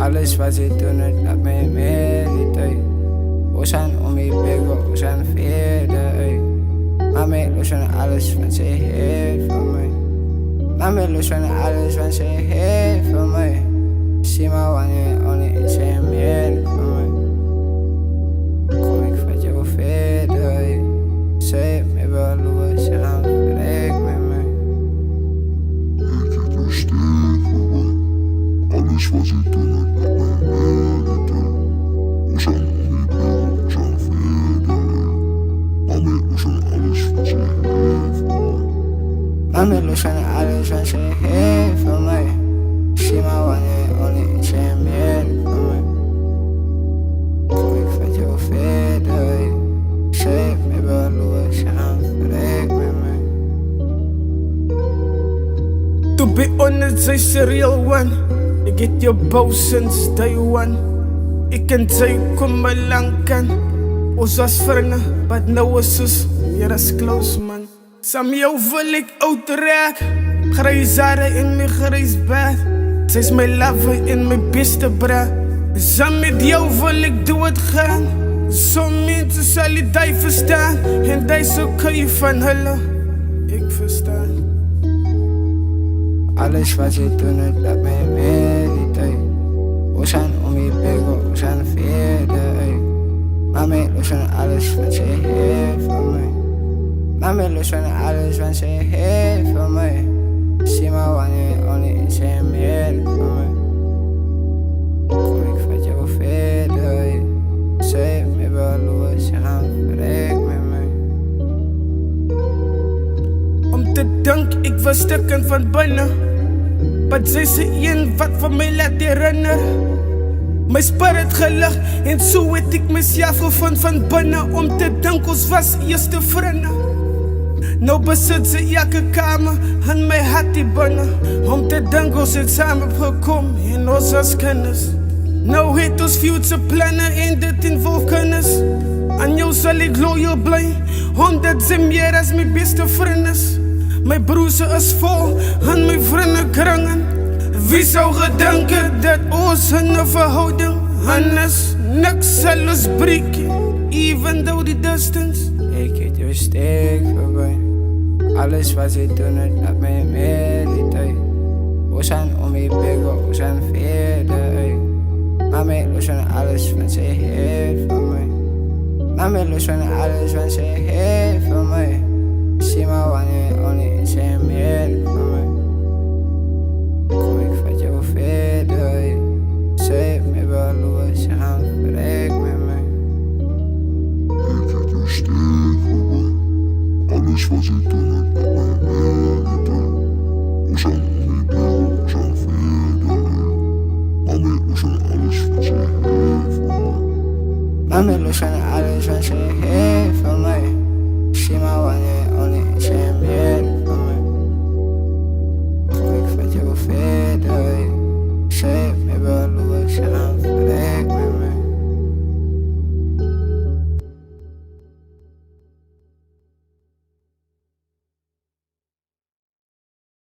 Alles wat ze doen, het laat mij mediteren. We zijn om je bego, we zijn verder. Mami, los van alles wat ze heeft van mij. Mami, los van alles wat ze heeft van mij. Zie maar wanneer only iets en meer van mij. Kom ik van jou verder. Zeg me wel hoe ze gaan verrek met mij. Ik heb je stil voor mij. Alles wat ze doen, het laat mij mediteren. We zijn om je bego, we zijn verder. Mami, los van alles wat ze heeft van mij. Mami, los van alles wat ze heeft van mij. Zie maar wanneer only iets en meer van mij. Kom ik van jou verder. Zeg me wel hoe ze gaan verrek met mij. To be honest, jy's the real one. Ik get your bow since day one. Ik en jy kom my lang kan. Ons was vrienden, but nou is ons weer as close man. Saam jou wil ek oud raak. Grys hare in my grys bed. Sy's my lover en my beste bra. Saam met jou wil ek doe het gaan. Some mense sal die die verstaan. En die so kan jy van hulle. Ek verstaan. Alles wat ze doen, het laat mij mediteren. We zijn om je bego, we zijn verder. Mami, los van alles wat ze heeft van mij. Mami, los van alles wat ze heeft van mij. Zie maar wanneer only iets en meer van mij. Kom ik van jou verder. Zeg me wel hoe ze gaan verrek met mij. Om te dink, ek was stukken van binne. But sy is die een wat van my laat herinner. My spirit gelig en so het ek myself gevind van binne. Om te dink ons was eerste vriende. Nou besit sy elke kamer in my hart die binne. Om te dink ons het samen gekom en ons as kinders. Nou het ons future planne en dit involve kinders. Aan jou sal ek loyal bly, omdat sy meer as my beste vriend is. My broers is vol in my vriendekringen. Wie sou gedink het dat ons in 'n verhouding is? Niks sal ons breek, even though the distance. Ik het jou steek voorbij. Alles wat ze doen, het laat mij mediteren. We zijn om je bego, we zijn verder. Mami, los van alles wat ze heeft van mij. Mami, los van alles wat ze heeft van mij. Zie maar wanneer only iets en meer van mij. Kom ik van jou verder. Zeg me wel hoe ze gaan verrek met mij. Ik heb je stil voor mij. Alles wat ze doen, het laat mij mediteren. We zijn om je bego, we zijn verder. Mami, los van alles wat ze heeft van mij. Mami, los van alles wat ze heeft.